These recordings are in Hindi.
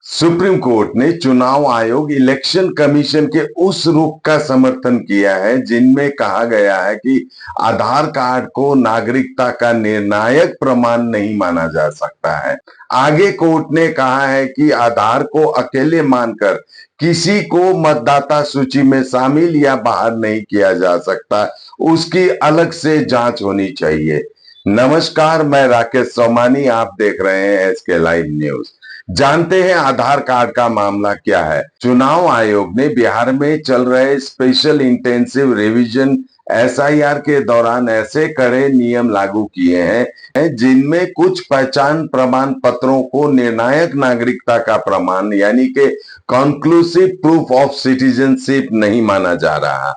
सुप्रीम कोर्ट ने चुनाव आयोग इलेक्शन कमीशन के उस रुख का समर्थन किया है जिनमें कहा गया है कि आधार कार्ड को नागरिकता का निर्णायक प्रमाण नहीं माना जा सकता है। आगे कोर्ट ने कहा है कि आधार को अकेले मानकर किसी को मतदाता सूची में शामिल या बाहर नहीं किया जा सकता, उसकी अलग से जांच होनी चाहिए। नमस्कार, मैं राकेश सोमानी, आप देख रहे हैं एसके लाइव न्यूज। जानते हैं आधार कार्ड का मामला क्या है। चुनाव आयोग ने बिहार में चल रहे स्पेशल इंटेंसिव रिवीजन एसआईआर के दौरान ऐसे कड़े नियम लागू किए हैं जिनमें कुछ पहचान प्रमाण पत्रों को निर्णायक नागरिकता का प्रमाण यानी कि कंक्लूसिव प्रूफ ऑफ सिटीजनशिप नहीं माना जा रहा।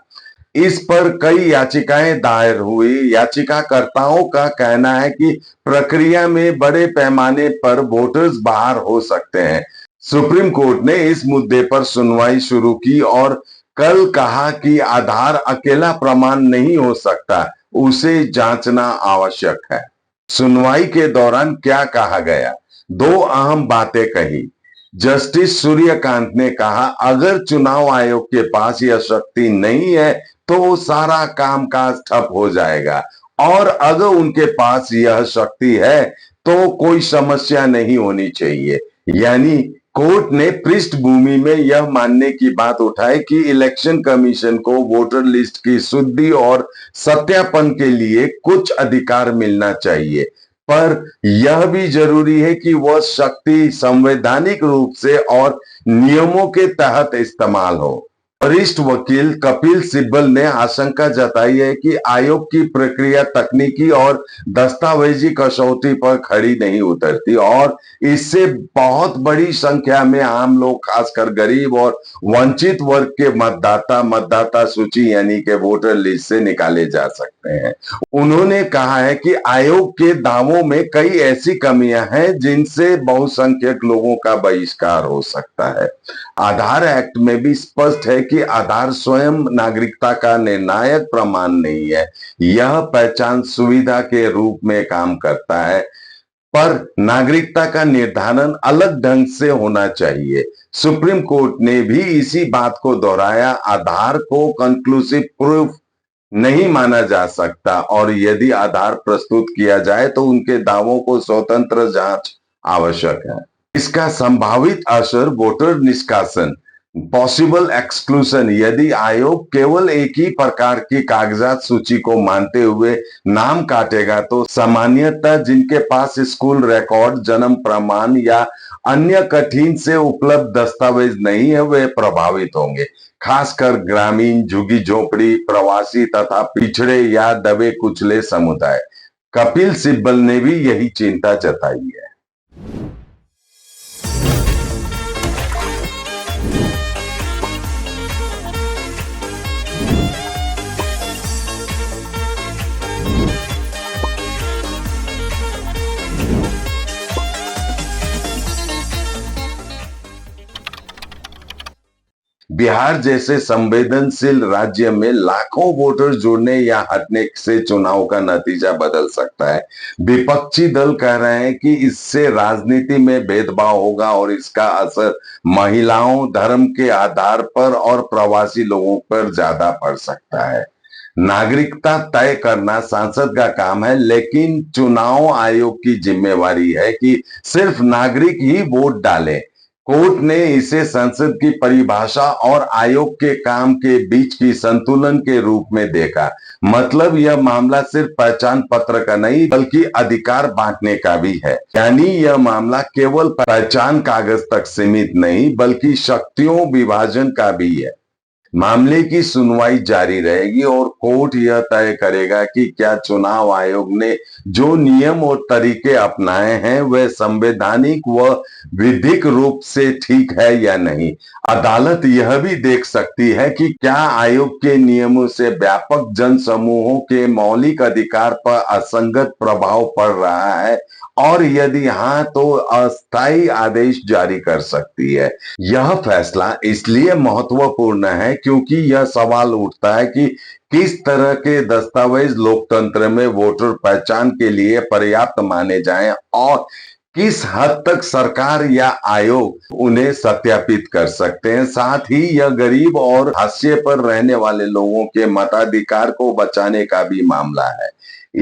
इस पर कई याचिकाएं दायर हुई। याचिकाकर्ताओं का कहना है कि प्रक्रिया में बड़े पैमाने पर वोटर्स बाहर हो सकते हैं। सुप्रीम कोर्ट ने इस मुद्दे पर सुनवाई शुरू की और कल कहा कि आधार अकेला प्रमाण नहीं हो सकता, उसे जांचना आवश्यक है। सुनवाई के दौरान क्या कहा गया? दो अहम बातें कही। जस्टिस सूर्यकांत ने कहा, अगर चुनाव आयोग के पास यह शक्ति नहीं है तो सारा कामकाज ठप हो जाएगा, और अगर उनके पास यह शक्ति है तो कोई समस्या नहीं होनी चाहिए। यानी कोर्ट ने पृष्ठभूमि में यह मानने की बात उठाई कि इलेक्शन कमीशन को वोटर लिस्ट की शुद्धि और सत्यापन के लिए कुछ अधिकार मिलना चाहिए, पर यह भी जरूरी है कि वह शक्ति संवैधानिक रूप से और नियमों के तहत इस्तेमाल हो। वरिष्ठ वकील कपिल सिब्बल ने आशंका जताई है कि आयोग की प्रक्रिया तकनीकी और दस्तावेजी कसौटी पर खड़ी नहीं उतरती और इससे बहुत बड़ी संख्या में आम लोग, खासकर गरीब और वंचित वर्ग के मतदाता सूची यानी कि वोटर लिस्ट से निकाले जा सकते हैं। उन्होंने कहा है कि आयोग के दावों में कई ऐसी कमियां हैं जिनसे बहुसंख्यक लोगों का बहिष्कार हो सकता है। आधार एक्ट में भी स्पष्ट है कि आधार स्वयं नागरिकता का निर्णायक प्रमाण नहीं है, यह पहचान सुविधा के रूप में काम करता है, पर नागरिकता का निर्धारण अलग ढंग से होना चाहिए। सुप्रीम कोर्ट ने भी इसी बात को दोहराया। आधार को कंक्लूसिव प्रूफ नहीं माना जा सकता और यदि आधार प्रस्तुत किया जाए तो उनके दावों को स्वतंत्र जांच आवश्यक है। इसका संभावित असर वोटर निष्कासन, पॉसिबल एक्सक्लूशन, यदि आयोग केवल एक ही प्रकार की कागजात सूची को मानते हुए नाम काटेगा तो सामान्यतः जिनके पास स्कूल रिकॉर्ड, जन्म प्रमाण या अन्य कठिन से उपलब्ध दस्तावेज नहीं है वे प्रभावित होंगे, खासकर ग्रामीण, झुग्गी झोपड़ी, प्रवासी तथा पिछड़े या दबे कुचले समुदाय। कपिल सिब्बल ने भी यही चिंता जताई है। बिहार जैसे संवेदनशील राज्य में लाखों वोटर जुड़ने या हटने से चुनाव का नतीजा बदल सकता है। विपक्षी दल कह रहे हैं कि इससे राजनीति में भेदभाव होगा और इसका असर महिलाओं, धर्म के आधार पर और प्रवासी लोगों पर ज्यादा पड़ सकता है। नागरिकता तय करना सांसद का काम है, लेकिन चुनाव आयोग की जिम्मेवारी है कि सिर्फ नागरिक ही वोट डालें। कोर्ट ने इसे संसद की परिभाषा और आयोग के काम के बीच की संतुलन के रूप में देखा। मतलब यह मामला सिर्फ पहचान पत्र का नहीं बल्कि अधिकार बांटने का भी है। यानी यह मामला केवल पहचान कागज तक सीमित नहीं बल्कि शक्तियों विभाजन का भी है। मामले की सुनवाई जारी रहेगी और कोर्ट यह तय करेगा कि क्या चुनाव आयोग ने जो नियम और तरीके अपनाए हैं वे संवैधानिक व विधिक रूप से ठीक है या नहीं। अदालत यह भी देख सकती है कि क्या आयोग के नियमों से व्यापक जन समूहों के मौलिक अधिकार पर असंगत प्रभाव पड़ रहा है और यदि हाँ तो अस्थायी आदेश जारी कर सकती है। यह फैसला इसलिए महत्वपूर्ण है क्योंकि यह सवाल उठता है कि किस तरह के दस्तावेज लोकतंत्र में वोटर पहचान के लिए पर्याप्त माने जाएं और किस हद तक सरकार या आयोग उन्हें सत्यापित कर सकते हैं। साथ ही यह गरीब और हाशिए पर रहने वाले लोगों के मताधिकार को बचाने का भी मामला है।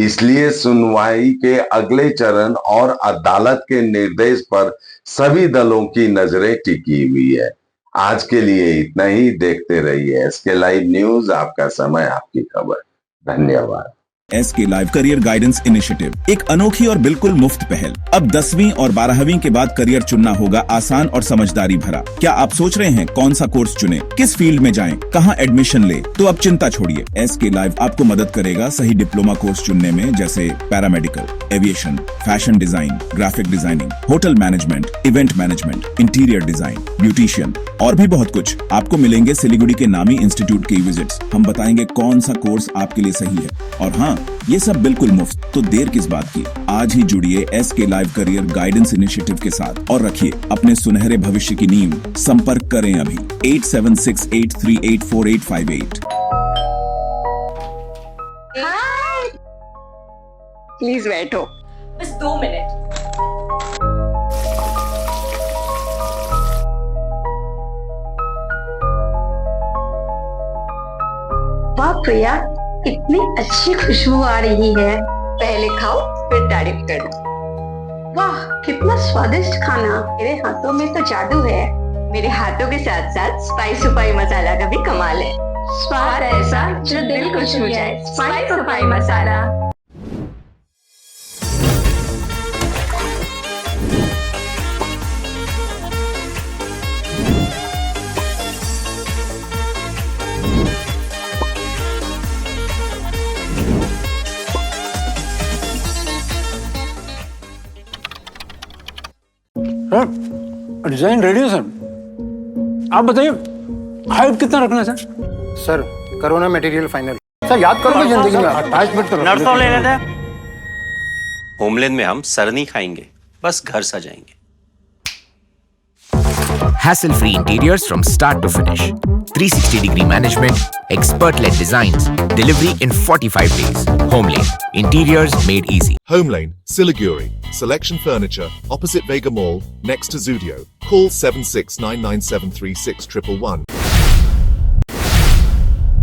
इसलिए सुनवाई के अगले चरण और अदालत के निर्देश पर सभी दलों की नजरें टिकी हुई है। आज के लिए इतना ही। देखते रहिए SK लाइव न्यूज, आपका समय आपकी खबर। धन्यवाद। SK live career guidance initiative एक अनोखी और बिल्कुल मुफ्त पहल। अब 10वीं और 12वीं के बाद करियर चुनना होगा आसान और समझदारी भरा। क्या आप सोच रहे हैं कौन सा कोर्स चुने, किस फील्ड में जाएं, कहां एडमिशन ले? तो अब चिंता छोड़िए, SK लाइव आपको मदद करेगा सही डिप्लोमा कोर्स चुनने में, जैसे paramedical, aviation, fashion design, graphic designing, hotel management, event management, interior design, beautician और भी बहुत कुछ। आपको मिलेंगे सिलीगुड़ी के नामी इंस्टीट्यूट के विजिट्स। हम बताएंगे कौन सा कोर्स आपके लिए सही है, और हाँ, ये सब बिल्कुल मुफ्त। तो देर किस बात की, आज ही जुड़िए SK live career guidance initiative के साथ और रखिए अपने सुनहरे भविष्य की नींव। संपर्क करें अभी 8768384858। हाय, प्लीज बैठो, बस 2 मिनट। वाह प्रिया, इतनी अच्छी खुशबू आ रही है। पहले खाओ फिर तारीफ करो। वाह कितना स्वादिष्ट खाना। मेरे हाथों में तो जादू है। मेरे हाथों के साथ साथ स्पाइस सुपाई मसाला का भी कमाल है। स्वाद ऐसा जो दिल को छू जाए। स्पाइस सुपाई मसाला। डिजाइन रेडी है सर। आप बताइए हाइट कितना रखना है सर? सर करो ना मटेरियल फाइनल। सर याद करो जिंदगी में अटैचमेंट तो नर्सों ले लेते हैं। होमलैंड में हम सर नहीं खाएंगे, बस घर सजाएंगे। Hassle-free interiors from start to finish. 360-degree management, expert-led designs, delivery in 45 days. Homelane, interiors made easy. Homelane, Siliguri. Selection Furniture, opposite Vega Mall, next to Zudio. Call 7699736111.